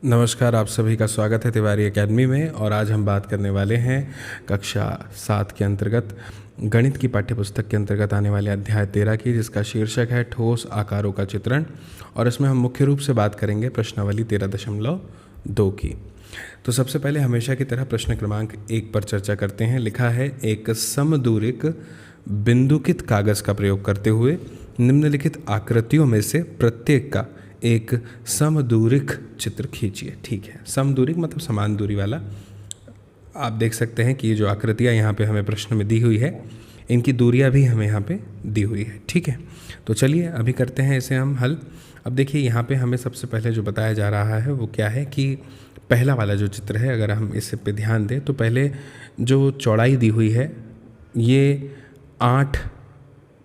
नमस्कार, आप सभी का स्वागत है तिवारी एकेडमी में। और आज हम बात करने वाले हैं कक्षा 7 के अंतर्गत गणित की पाठ्यपुस्तक के अंतर्गत आने वाले अध्याय 13 की, जिसका शीर्षक है ठोस आकारों का चित्रण। और इसमें हम मुख्य रूप से बात करेंगे प्रश्नावली 13.2 की। तो सबसे पहले हमेशा की तरह प्रश्न क्रमांक 1 पर चर्चा करते हैं। लिखा है, एक समदूरिक बिंदुकित कागज़ का प्रयोग करते हुए निम्नलिखित आकृतियों में से प्रत्येक का एक समदूरिक चित्र खींचिए। ठीक है, समदूरिक मतलब समान दूरी वाला। आप देख सकते हैं कि ये जो आकृतियाँ यहाँ पे हमें प्रश्न में दी हुई है, इनकी दूरियाँ भी हमें यहाँ पे दी हुई है। ठीक है, तो चलिए अभी करते हैं इसे हम हल। अब देखिए, यहाँ पे हमें सबसे पहले जो बताया जा रहा है वो क्या है कि पहला वाला जो चित्र है, अगर हम इस पे ध्यान दें तो पहले जो चौड़ाई दी हुई है ये 8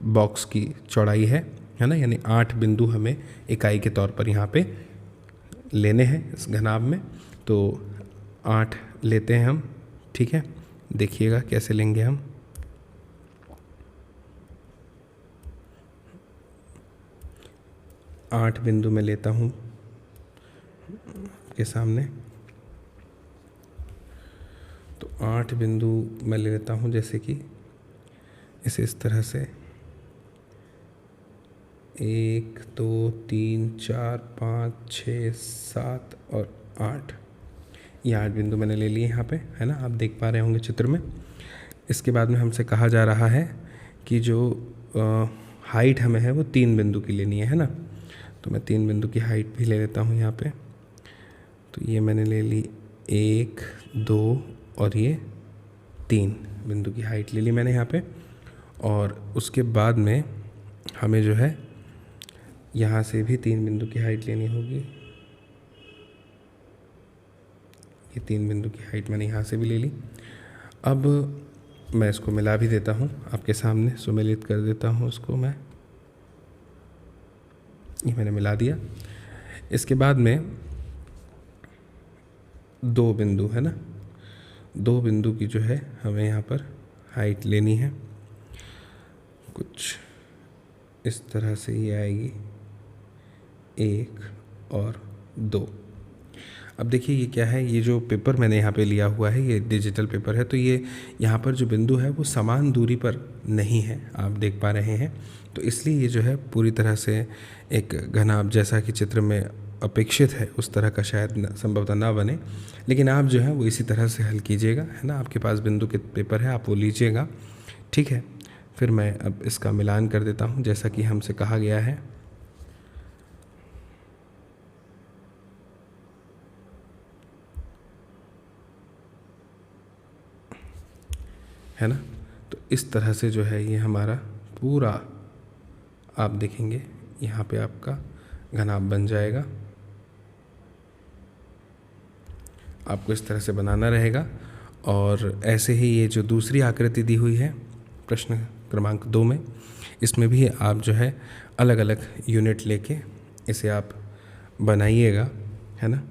बॉक्स की चौड़ाई है ना, यानी 8 बिंदु हमें इकाई के तौर पर यहाँ पे लेने हैं इस घनाभ में। तो 8 लेते हैं हम। ठीक है, देखिएगा कैसे लेंगे हम। आठ बिंदु मैं लेता हूँ के सामने। तो 8 बिंदु मैं ले लेता हूँ, जैसे कि इसे इस तरह से 1 2 3 4 5 6 7 और 8, ये 8 बिंदु मैंने ले लिए यहाँ पे, है ना। आप देख पा रहे होंगे चित्र में। इसके बाद में हमसे कहा जा रहा है कि जो हाइट हमें है वो 3 बिंदु की लेनी है ना। तो मैं 3 बिंदु की हाइट भी ले लेता हूँ यहाँ पे। तो ये मैंने ले ली 1 2 और ये 3 बिंदु की हाइट ले ली मैंने यहाँ पे। और उसके बाद में हमें जो है यहाँ से भी 3 बिंदु की हाइट लेनी होगी। ये 3 बिंदु की हाइट मैंने यहाँ से भी ले ली। अब मैं इसको मिला भी देता हूँ आपके सामने, सुमेलित कर देता हूँ उसको मैं। ये मैंने मिला दिया। इसके बाद में 2 बिंदु है ना, 2 बिंदु की जो है हमें यहाँ पर हाइट लेनी है। कुछ इस तरह से ये आएगी 1 और 2। अब देखिए ये क्या है, ये जो पेपर मैंने यहाँ पे लिया हुआ है ये डिजिटल पेपर है। तो ये यहाँ पर जो बिंदु है वो समान दूरी पर नहीं है, आप देख पा रहे हैं। तो इसलिए ये जो है पूरी तरह से एक घनाभ जैसा कि चित्र में अपेक्षित है उस तरह का शायद संभवतः ना बने। लेकिन आप जो है वो इसी तरह से हल कीजिएगा, है ना। आपके पास बिंदु के पेपर है, आप वो लीजिएगा। ठीक है, फिर मैं अब इसका मिलान कर देता हूँ जैसा कि हमसे कहा गया है ना। तो इस तरह से जो है ये हमारा पूरा, आप देखेंगे यहाँ पे आपका घनाभ बन जाएगा। आपको इस तरह से बनाना रहेगा। और ऐसे ही ये जो दूसरी आकृति दी हुई है प्रश्न क्रमांक 2 में, इसमें भी आप जो है अलग अलग यूनिट लेके इसे आप बनाइएगा, है ना।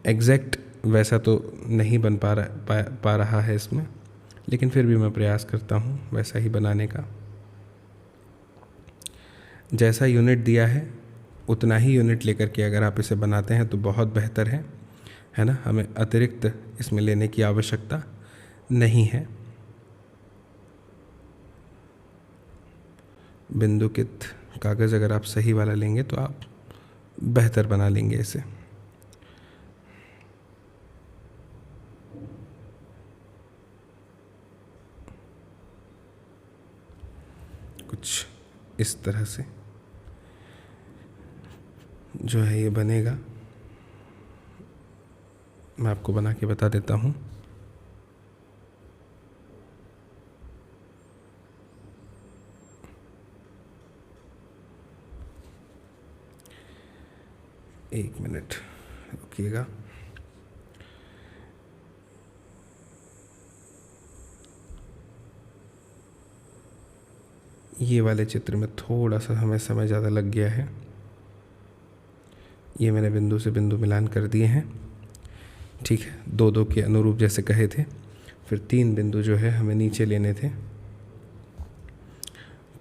एग्जैक्ट वैसा तो नहीं बन पा रहा है इसमें, लेकिन फिर भी मैं प्रयास करता हूँ वैसा ही बनाने का। जैसा यूनिट दिया है उतना ही यूनिट लेकर के अगर आप इसे बनाते हैं तो बहुत बेहतर है ना। हमें अतिरिक्त इसमें लेने की आवश्यकता नहीं है। बिंदुकित कागज़ अगर आप सही वाला लेंगे तो आप बेहतर बना लेंगे इसे। कुछ इस तरह से जो है ये बनेगा। मैं आपको बना के बता देता हूँ। एक मिनट रुकिएगा। ये वाले चित्र में थोड़ा सा हमें समय ज़्यादा लग गया है। ये मैंने बिंदु से बिंदु मिलान कर दिए हैं। ठीक है, 2 2 के अनुरूप जैसे कहे थे। फिर 3 बिंदु जो है हमें नीचे लेने थे।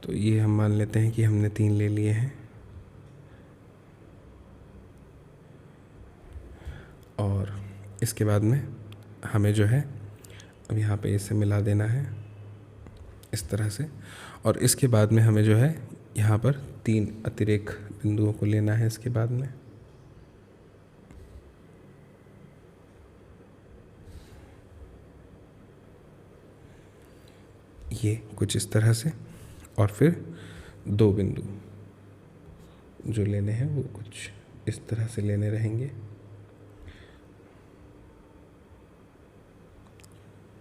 तो ये हम मान लेते हैं कि हमने 3 ले लिए हैं। और इसके बाद में हमें जो है अब यहाँ पे इसे मिला देना है इस तरह से। और इसके बाद में हमें जो है यहाँ पर 3 अतिरेक बिंदुओं को लेना है इसके बाद में। ये कुछ इस तरह से, और फिर 2 बिंदु जो लेने हैं वो कुछ इस तरह से लेने रहेंगे।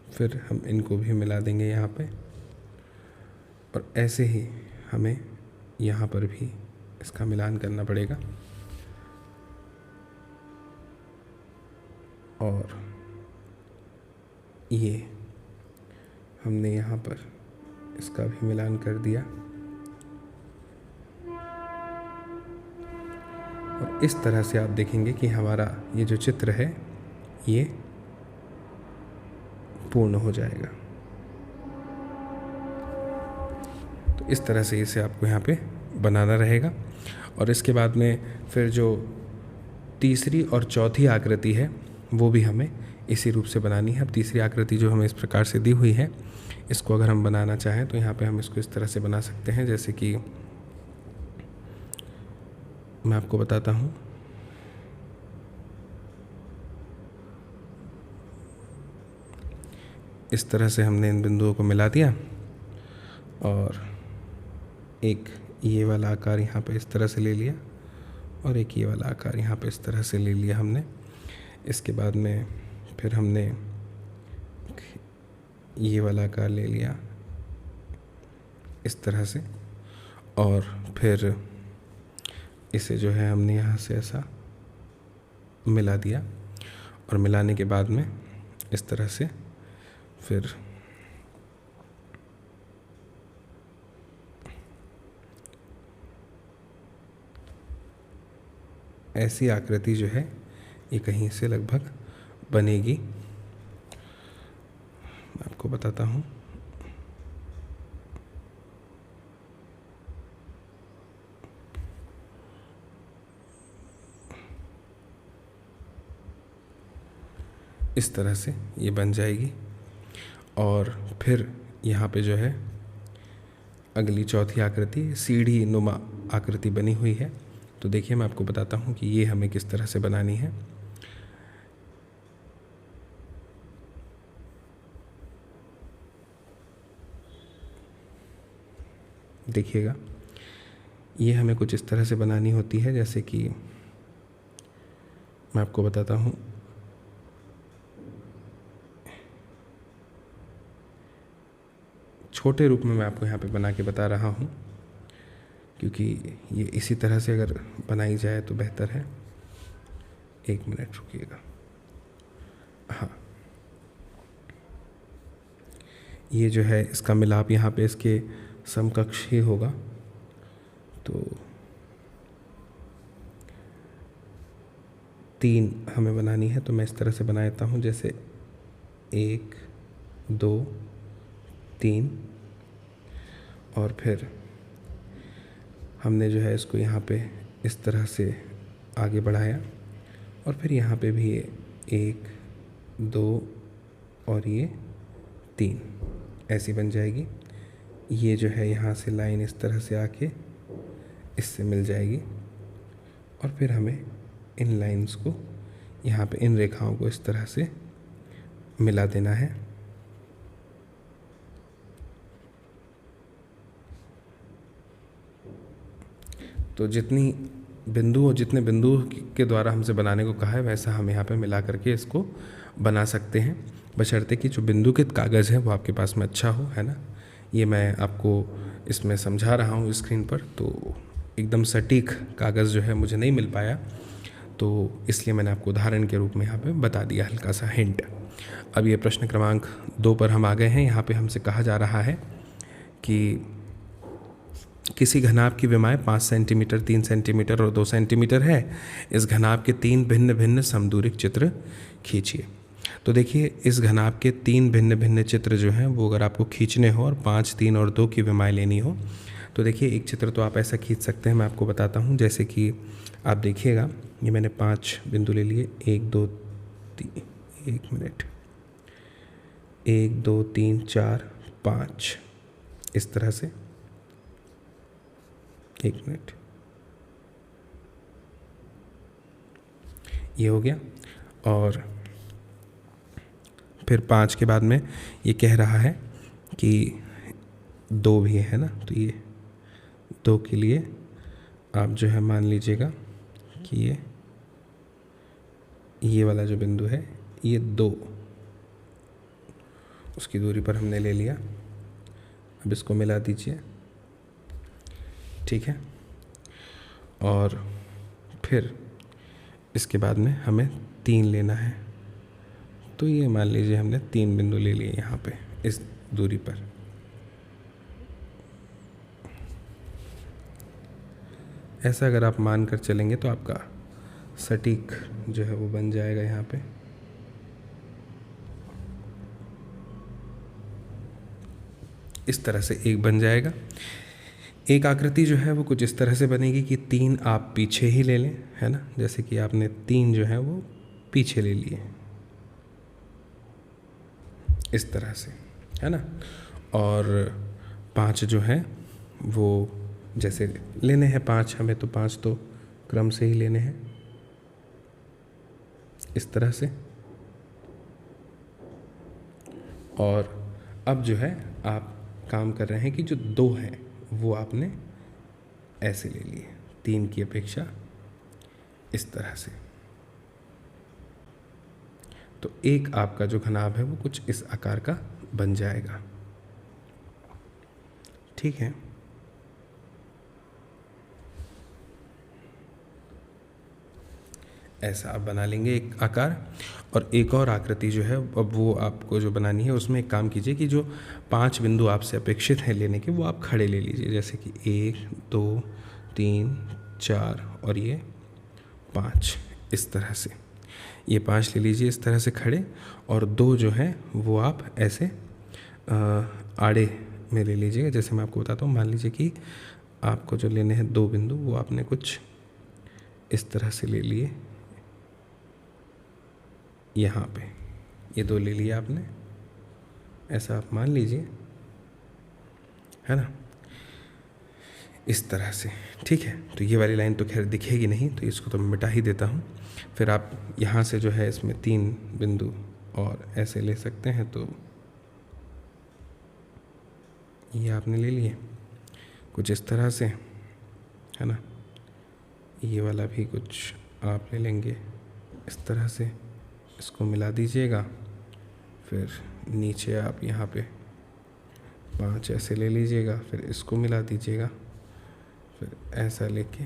फिर हम इनको भी मिला देंगे यहाँ पे, और ऐसे ही हमें यहाँ पर भी इसका मिलान करना पड़ेगा। और ये हमने यहाँ पर इसका भी मिलान कर दिया, और इस तरह से आप देखेंगे कि हमारा ये जो चित्र है ये पूर्ण हो जाएगा। तो इस तरह से इसे आपको यहाँ पे बनाना रहेगा। और इसके बाद में फिर जो तीसरी और चौथी आकृति है वो भी हमें इसी रूप से बनानी है। अब तीसरी आकृति जो हमें इस प्रकार से दी हुई है, इसको अगर हम बनाना चाहें तो यहाँ पे हम इसको इस तरह से बना सकते हैं, जैसे कि मैं आपको बताता हूँ। इस तरह से हमने इन बिंदुओं को मिला दिया, और एक ये वाला आकार यहाँ पे इस तरह से ले लिया, और एक ये वाला आकार यहाँ पे इस तरह से ले लिया हमने। इसके बाद में फिर हमने ये वाला आकार ले लिया इस तरह से, और फिर इसे जो है हमने यहाँ से ऐसा मिला दिया, और मिलाने के बाद में इस तरह से फिर ऐसी आकृति जो है ये कहीं से लगभग बनेगी। मैं आपको बताता हूँ। इस तरह से ये बन जाएगी। और फिर यहाँ पे जो है अगली चौथी आकृति सीढ़ी नुमा आकृति बनी हुई है। तो देखिए मैं आपको बताता हूँ कि ये हमें किस तरह से बनानी है। देखिएगा, ये हमें कुछ इस तरह से बनानी होती है, जैसे कि मैं आपको बताता हूँ। छोटे रूप में मैं आपको यहाँ पे बना के बता रहा हूँ, क्योंकि ये इसी तरह से अगर बनाई जाए तो बेहतर है। 1 मिनट रुकिएगा। हाँ, ये जो है इसका मिलाप यहाँ पे इसके समकक्ष ही होगा। तो 3 हमें बनानी है, तो मैं इस तरह से बना देता हूँ, जैसे 1 2 3, और फिर हमने जो है इसको यहाँ पे इस तरह से आगे बढ़ाया, और फिर यहाँ पे भी ये 1 2 और ये 3 ऐसी बन जाएगी। ये जो है यहाँ से लाइन इस तरह से आके इससे मिल जाएगी, और फिर हमें इन लाइंस को यहाँ पे इन रेखाओं को इस तरह से मिला देना है। तो जितने बिंदु के द्वारा हमसे बनाने को कहा है वैसा हम यहाँ पे मिला करके इसको बना सकते हैं, बशर्ते कि जो बिंदुकित कागज़ है वो आपके पास में अच्छा हो, है ना। ये मैं आपको इसमें समझा रहा हूँ स्क्रीन पर, तो एकदम सटीक कागज़ जो है मुझे नहीं मिल पाया, तो इसलिए मैंने आपको उदाहरण के रूप में यहाँ पे बता दिया, हल्का सा हिंट। अब ये प्रश्न क्रमांक 2 पर हम आ गए हैं। यहाँ पे हमसे कहा जा रहा है कि किसी घनाभ की विमाएँ 5 सेंटीमीटर, 3 सेंटीमीटर और 2 सेंटीमीटर है। इस घनाभ के 3 भिन्न भिन्न समदूरिक चित्र खींचिए। तो देखिए, इस घनाभ के 3 भिन्न भिन्न चित्र जो हैं वो अगर आपको खींचने हो और 5, 3 और 2 की विमाएँ लेनी हो, तो देखिए एक चित्र तो आप ऐसा खींच सकते हैं। मैं आपको बताता हूँ, जैसे कि आप देखिएगा, ये मैंने 5 बिंदु ले लिए, 1 2 एक मिनट, 1 2 3 4 5 इस तरह से, एक मिनट, ये हो गया। और फिर 5 के बाद में ये कह रहा है कि 2 भी है ना, तो ये 2 के लिए आप जो है मान लीजिएगा कि ये वाला जो बिंदु है ये 2 उसकी दूरी पर हमने ले लिया। अब इसको मिला दीजिए, ठीक है। और फिर इसके बाद में हमें 3 लेना है, तो ये मान लीजिए हमने 3 बिंदु ले लिए यहाँ पे इस दूरी पर। ऐसा अगर आप मान कर चलेंगे तो आपका सटीक जो है वो बन जाएगा। यहाँ पे इस तरह से एक बन जाएगा। एक आकृति जो है वो कुछ इस तरह से बनेगी कि 3 आप पीछे ही ले लें, है ना, जैसे कि आपने 3 जो है वो पीछे ले लिए इस तरह से, है ना। और 5 जो है वो जैसे लेने हैं 5 हमें, तो 5 तो क्रम से ही लेने हैं इस तरह से। और अब जो है आप काम कर रहे हैं कि जो 2 है वो आपने ऐसे ले लिए 3 की अपेक्षा इस तरह से। तो एक आपका जो घनाभ है वो कुछ इस आकार का बन जाएगा, ठीक है। ऐसा आप बना लेंगे एक आकार। और एक और आकृति जो है अब वो आपको जो बनानी है उसमें एक काम कीजिए कि जो 5 बिंदु आपसे अपेक्षित हैं लेने के वो आप खड़े ले लीजिए, जैसे कि 1 2 3 4 और ये 5 इस तरह से। ये 5 ले लीजिए इस तरह से खड़े, और 2 जो है वो आप ऐसे आड़े में ले लीजिएगा। जैसे मैं आपको बताता हूँ, मान लीजिए कि आपको जो लेने हैं 2 बिंदु वो आपने कुछ इस तरह से ले लिए, यहाँ पे ये 2 ले लिए आपने, ऐसा आप मान लीजिए, है ना, इस तरह से, ठीक है। तो ये वाली लाइन तो खैर दिखेगी नहीं, तो इसको तो मैं मिटा ही देता हूँ। फिर आप यहाँ से जो है इसमें 3 बिंदु और ऐसे ले सकते हैं, तो ये आपने ले लिए कुछ इस तरह से, है ना। ये वाला भी कुछ आप ले लेंगे इस तरह से, इसको मिला दीजिएगा। फिर नीचे आप यहाँ पे 5 ऐसे ले लीजिएगा, फिर इसको मिला दीजिएगा, फिर ऐसा लेके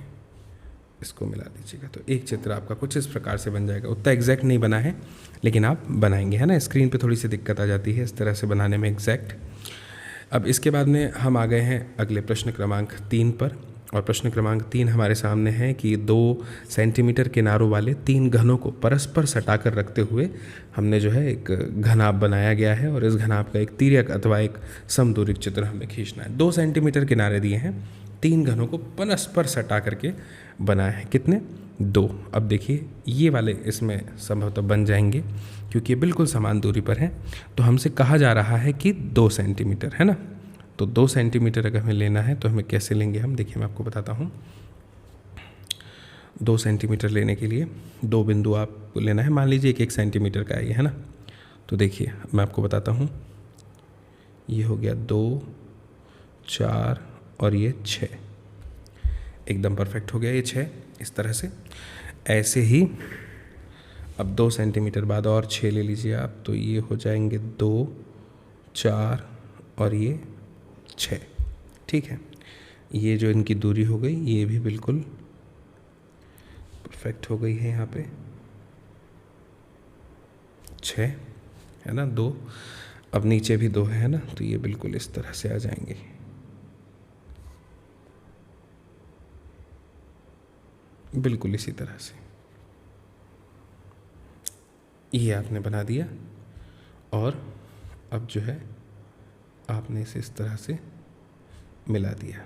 इसको मिला दीजिएगा। तो एक चित्र आपका कुछ इस प्रकार से बन जाएगा। उतना एग्जैक्ट नहीं बना है लेकिन आप बनाएंगे, है ना। स्क्रीन पे थोड़ी सी दिक्कत आ जाती है इस तरह से बनाने में एग्जैक्ट। अब इसके बाद में हम आ गए हैं अगले प्रश्न क्रमांक 3 पर, और प्रश्न क्रमांक 3 हमारे सामने है कि 2 सेंटीमीटर किनारों वाले 3 घनों को परस्पर सटाकर रखते हुए हमने जो है एक घनाभ बनाया गया है, और इस घनाभ का एक तिर्यक अथवा एक समदूरिक चित्र हमें खींचना है। 2 सेंटीमीटर किनारे दिए हैं, 3 घनों को परस्पर सटा करके बनाया है। कितने? 2। अब देखिए ये वाले इसमें संभवतः बन जाएंगे क्योंकि ये बिल्कुल समान दूरी पर हैं। तो हमसे कहा जा रहा है कि 2 सेंटीमीटर, है ना। तो 2 सेंटीमीटर अगर हमें लेना है तो हमें कैसे लेंगे हम, देखिए मैं आपको बताता हूँ। 2 सेंटीमीटर लेने के लिए 2 बिंदु आपको लेना है, मान लीजिए 1 सेंटीमीटर का है ये, है ना। तो देखिए मैं आपको बताता हूँ, ये हो गया 2 4 और ये 6, एकदम परफेक्ट हो गया ये 6 इस तरह से। ऐसे ही अब 2 सेंटीमीटर बाद और 6 ले लीजिए आप, तो ये हो जाएंगे 2 4 और ये 6, ठीक है। ये जो इनकी दूरी हो गई ये भी बिल्कुल परफेक्ट हो गई है यहाँ पे 6, है ना। 2, अब नीचे भी 2 है ना, तो ये बिल्कुल इस तरह से आ जाएंगे, बिल्कुल इसी तरह से। ये आपने बना दिया, और अब जो है आपने इसे इस तरह से मिला दिया,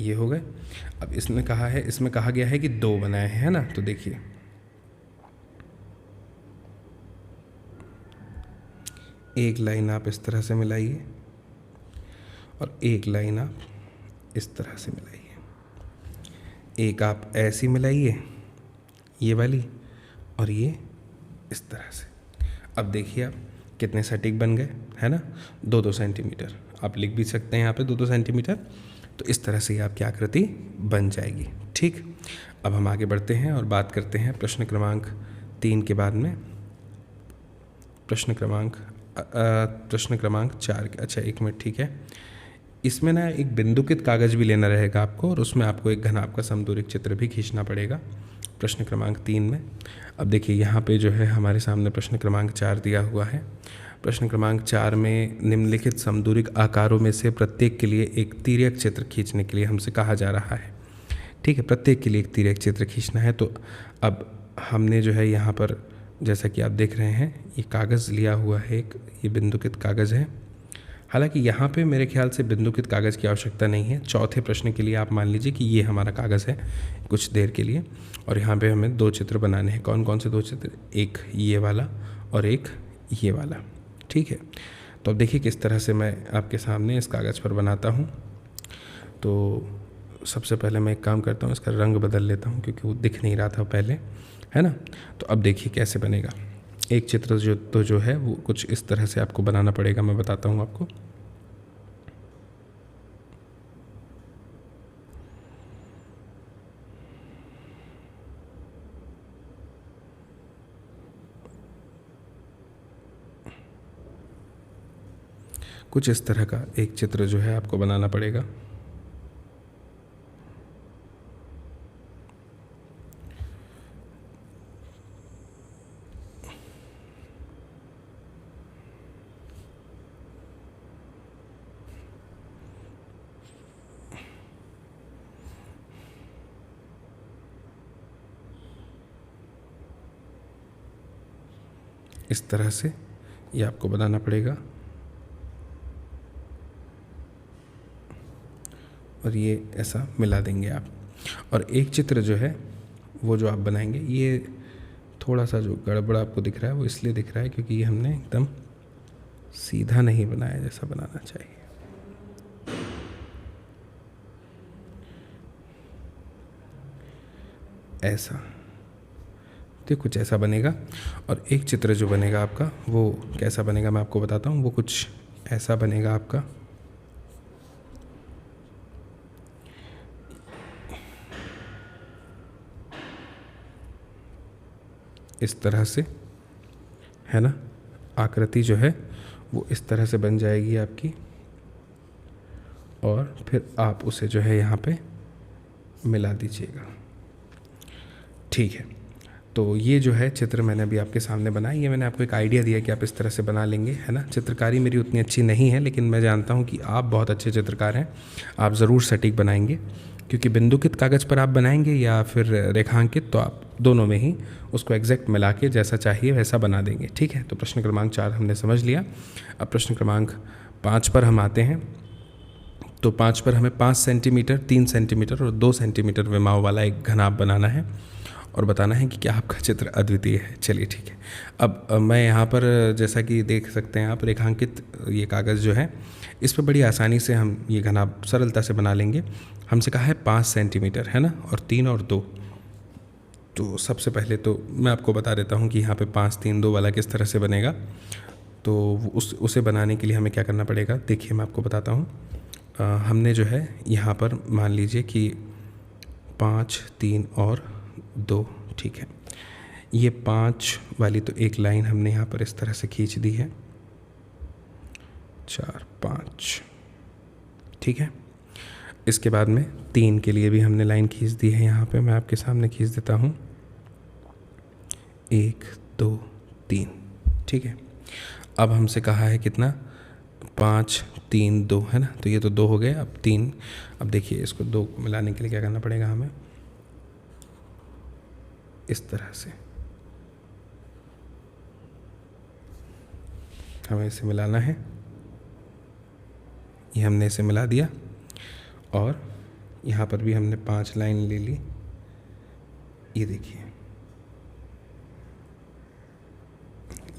ये हो गए। अब इसमें कहा गया है कि 2 बनाए हैं, है ना। तो देखिए एक लाइन आप इस तरह से मिलाइए और एक लाइन आप इस तरह से मिलाइए। एक आप ऐसी मिलाइए, ये वाली, और ये इस तरह से। अब देखिए आप कितने सटीक बन गए, है ना। 2-2 सेंटीमीटर आप लिख भी सकते हैं यहाँ पे, 2-2 सेंटीमीटर। तो इस तरह से आपकी आकृति बन जाएगी। ठीक, अब हम आगे बढ़ते हैं और बात करते हैं प्रश्न क्रमांक 3 के बाद में प्रश्न क्रमांक 4 अच्छा 1 मिनट, ठीक है। इसमें ना एक बिंदुकित कागज़ भी लेना रहेगा आपको, और उसमें आपको एक घनाभ का समदूरिक चित्र भी खींचना पड़ेगा प्रश्न क्रमांक 3 में। अब देखिए यहाँ पे जो है हमारे सामने प्रश्न क्रमांक 4 दिया हुआ है। प्रश्न क्रमांक 4 में निम्नलिखित समदूरिक आकारों में से प्रत्येक के लिए एक तिर्यक चित्र खींचने के लिए हमसे कहा जा रहा है। ठीक है, प्रत्येक के लिए एक तिर्यक चित्र खींचना है। तो अब हमने जो है यहाँ पर, जैसा कि आप देख रहे हैं, ये कागज़ लिया हुआ है, एक ये बिंदुकित कागज़ है। हालांकि यहाँ पे मेरे ख्याल से बिंदुकित कागज़ की आवश्यकता नहीं है। चौथे प्रश्न के लिए आप मान लीजिए कि ये हमारा कागज़ है कुछ देर के लिए, और यहाँ पे हमें 2 चित्र बनाने हैं। कौन कौन से 2 चित्र? एक ये वाला और एक ये वाला। ठीक है, तो अब देखिए किस तरह से मैं आपके सामने इस कागज़ पर बनाता हूँ। तो सबसे पहले मैं एक काम करता हूँ, इसका रंग बदल लेता हूँ क्योंकि वो दिख नहीं रहा था पहले, है ना। तो अब देखिए कैसे बनेगा एक चित्र। जो है वो कुछ इस तरह से आपको बनाना पड़ेगा, मैं बताता हूँ आपको। कुछ इस तरह का एक चित्र जो है आपको बनाना पड़ेगा। इस तरह से ये आपको बनाना पड़ेगा, और ये ऐसा मिला देंगे आप। और एक चित्र जो है वो जो आप बनाएंगे, ये थोड़ा सा जो गड़बड़ आपको दिख रहा है वो इसलिए दिख रहा है क्योंकि ये हमने एकदम सीधा नहीं बनाया जैसा बनाना चाहिए। ऐसा, तो कुछ ऐसा बनेगा। और एक चित्र जो बनेगा आपका वो कैसा बनेगा मैं आपको बताता हूँ। वो कुछ ऐसा बनेगा आपका। इस तरह से, है ना। आकृति जो है वो इस तरह से बन जाएगी आपकी, और फिर आप उसे जो है यहाँ पे मिला दीजिएगा। ठीक है, तो ये जो है चित्र मैंने अभी आपके सामने बनाया। ये मैंने आपको एक आइडिया दिया कि आप इस तरह से बना लेंगे, है ना। चित्रकारी मेरी उतनी अच्छी नहीं है, लेकिन मैं जानता हूँ कि आप बहुत अच्छे चित्रकार हैं। आप ज़रूर सटीक बनाएंगे, क्योंकि बिंदुकित कागज़ पर आप बनाएंगे या फिर रेखांकित, तो आप दोनों में ही उसको एग्जैक्ट मिला के जैसा चाहिए वैसा बना देंगे। ठीक है, तो प्रश्न क्रमांक 4 हमने समझ लिया। अब प्रश्न क्रमांक 5 पर हम आते हैं। तो 5 पर हमें 5 सेंटीमीटर, 3 सेंटीमीटर और 2 सेंटीमीटर विमाव वाला एक घनाभ बनाना है, और बताना है कि क्या आपका चित्र अद्वितीय है। चलिए ठीक है। अब मैं यहाँ पर, जैसा कि देख सकते हैं आप, रेखांकित ये कागज़ जो है, इस पर बड़ी आसानी से हम ये घनाभ सरलता से बना लेंगे। हमसे कहा है 5 सेंटीमीटर, है ना, और 3 और 2। तो सबसे पहले तो मैं आपको बता देता हूँ कि यहाँ पे 5, 3, 2 वाला किस तरह से बनेगा। तो उसे बनाने के लिए हमें क्या करना पड़ेगा, देखिए मैं आपको बताता हूँ। हमने जो है यहाँ पर मान लीजिए कि 5, 3 और 2, ठीक है। ये 5 वाली तो एक लाइन हमने यहाँ पर इस तरह से खींच दी है, 4, 5, ठीक है। इसके बाद में 3 के लिए भी हमने लाइन खींच दी है, यहाँ पे मैं आपके सामने खींच देता हूँ, 1, 2, 3, ठीक है। अब हमसे कहा है कितना, 5, 3, 2, है ना। तो ये तो 2 हो गए, अब 3। अब देखिए इसको 2 मिलाने के लिए क्या करना पड़ेगा हमें, इस तरह से हमें इसे मिलाना है। ये हमने इसे मिला दिया, और यहाँ पर भी हमने 5 लाइन ले ली। ये देखिए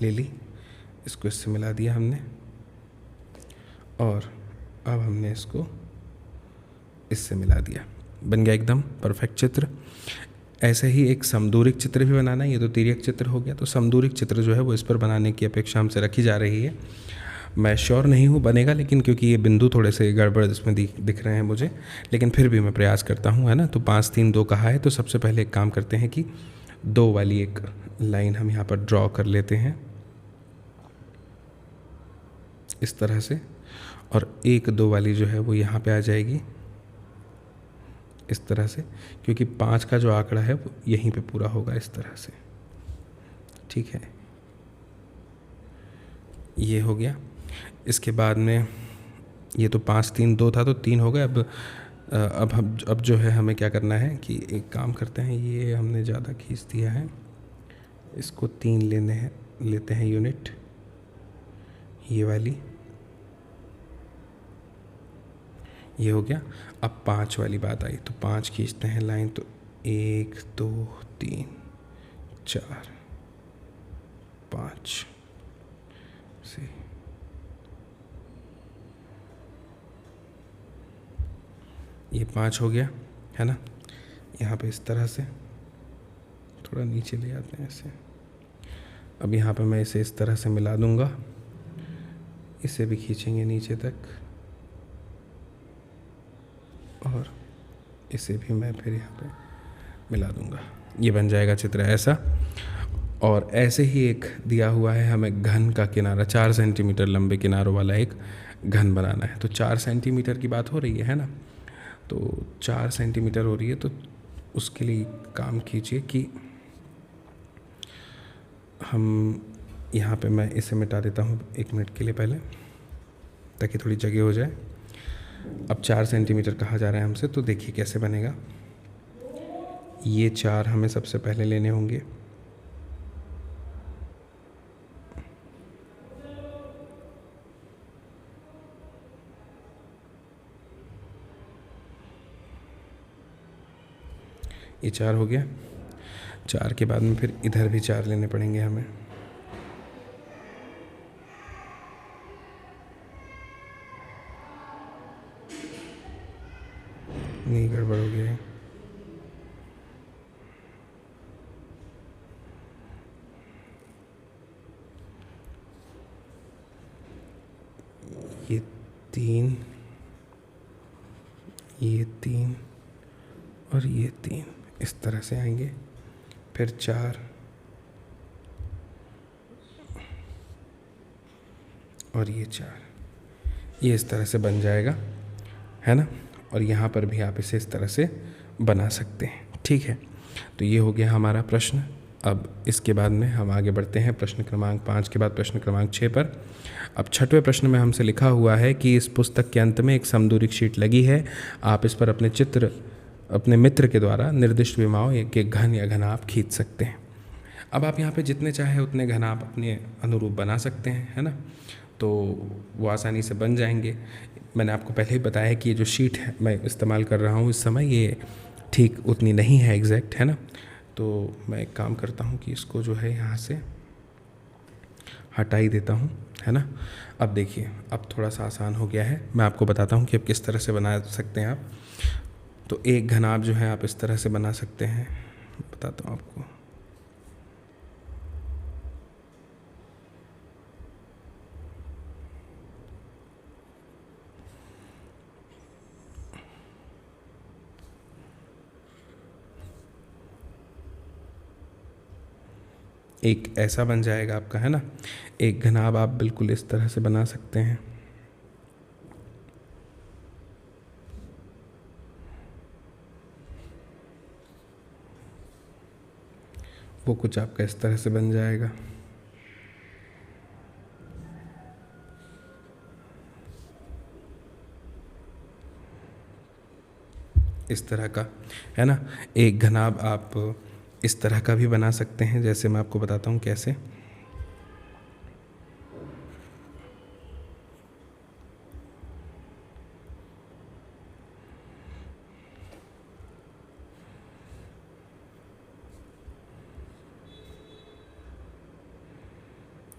ले ली। इसको इससे मिला दिया हमने, और अब हमने इसको इससे मिला दिया, बन गया एकदम परफेक्ट चित्र। ऐसे ही एक समदूरिक चित्र भी बनाना है। ये तो तिर्यक चित्र हो गया, तो समदूरिक चित्र जो है वो इस पर बनाने की अपेक्षा हमसे रखी जा रही है। मैं श्योर नहीं हूँ बनेगा, लेकिन क्योंकि ये बिंदु थोड़े से गड़बड़ इसमें दिख रहे हैं मुझे, लेकिन फिर भी मैं प्रयास करता हूँ, है ना। तो 5 3 2 कहा है, तो सबसे पहले एक काम करते हैं कि 2 वाली एक लाइन हम यहाँ पर ड्रॉ कर लेते हैं इस तरह से, और 1 2 वाली जो है वो यहाँ पे आ जाएगी इस तरह से, क्योंकि 5 का जो आंकड़ा है वो यहीं पे पूरा होगा इस तरह से, ठीक है। ये हो गया। इसके बाद में ये तो 5 3 2 था, तो 3 हो गए। अब जो है हमें क्या करना है कि एक काम करते हैं, ये हमने ज़्यादा खींच दिया है, इसको 3 लेते हैं यूनिट, ये वाली, ये हो गया। अब 5 वाली बात आई, तो 5 खींचते हैं लाइन, तो 1 2 3 4 5 से, ये 5 हो गया, है ना। यहाँ पे इस तरह से थोड़ा नीचे ले आते हैं ऐसे। अब यहाँ पे मैं इसे इस तरह से मिला दूँगा, इसे भी खींचेंगे नीचे तक, और इसे भी मैं फिर यहाँ पे मिला दूँगा। ये बन जाएगा चित्र ऐसा। और ऐसे ही एक दिया हुआ है हमें घन का किनारा, 4 सेंटीमीटर लंबे किनारों वाला एक घन बनाना है। तो 4 सेंटीमीटर की बात हो रही है ना, तो 4 सेंटीमीटर हो रही है, तो उसके लिए काम कीजिए कि हम यहाँ पे, मैं इसे मिटा देता हूँ 1 मिनट के लिए पहले, ताकि थोड़ी जगह हो जाए। अब 4 सेंटीमीटर कहा जा रहा है हमसे, तो देखिए कैसे बनेगा। ये 4 हमें सबसे पहले लेने होंगे, ये 4 हो गया। 4 के बाद में फिर इधर भी 4 लेने पड़ेंगे हमें, नहीं गड़बड़ हो गया है। ये 3, ये 3 और ये 3 इस तरह से आएंगे, फिर 4 और ये 4, ये इस तरह से बन जाएगा, है ना। और यहाँ पर भी आप इसे इस तरह से बना सकते हैं, ठीक है। तो ये हो गया हमारा प्रश्न। अब इसके बाद में हम आगे बढ़ते हैं प्रश्न क्रमांक 5 के बाद प्रश्न क्रमांक 6 पर। अब 6वें प्रश्न में हमसे लिखा हुआ है कि इस पुस्तक के अंत में एक समदूरिक शीट लगी है, आप इस पर अपने मित्र के द्वारा निर्दिष्ट विमाओं के घन या घनाभ खींच सकते हैं। अब आप यहाँ पे जितने चाहे उतने घनाभ अपने अनुरूप बना सकते हैं, है ना। तो वो आसानी से बन जाएंगे। मैंने आपको पहले ही बताया कि ये जो शीट है मैं इस्तेमाल कर रहा हूँ इस समय, ये ठीक उतनी नहीं है एग्जैक्ट, है ना। तो मैं एक काम करता हूँ कि इसको जो है यहाँ से हटा ही देता हूँ, है ना। अब देखिए, अब थोड़ा सा आसान हो गया है। मैं आपको बताता हूँ कि अब किस तरह से बना सकते हैं आप। तो एक घनाभ जो है आप इस तरह से बना सकते हैं, बताता हूँ आपको। एक ऐसा बन जाएगा आपका, है ना। एक घनाभ आप बिल्कुल इस तरह से बना सकते हैं, वो कुछ आपका इस तरह से बन जाएगा। इस तरह का, है ना। एक घनाभ आप इस तरह का भी बना सकते हैं, जैसे मैं आपको बताता हूँ कैसे।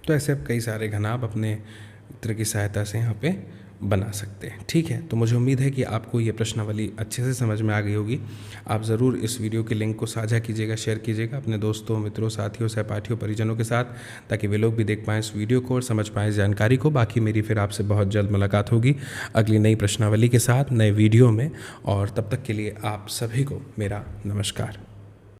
तो ऐसे आप कई सारे घन आप अपने मित्र की सहायता से यहाँ पे बना सकते हैं। ठीक है, तो मुझे उम्मीद है कि आपको ये प्रश्नावली अच्छे से समझ में आ गई होगी। आप ज़रूर इस वीडियो के लिंक को साझा कीजिएगा, शेयर कीजिएगा अपने दोस्तों, मित्रों, साथियों, सहपाठियों, परिजनों के साथ, ताकि वे लोग भी देख पाएँ इस वीडियो को और समझ पाएँ इस जानकारी को। बाकी मेरी फिर आपसे बहुत जल्द मुलाकात होगी अगली नई प्रश्नावली के साथ, नए वीडियो में, और तब तक के लिए आप सभी को मेरा नमस्कार।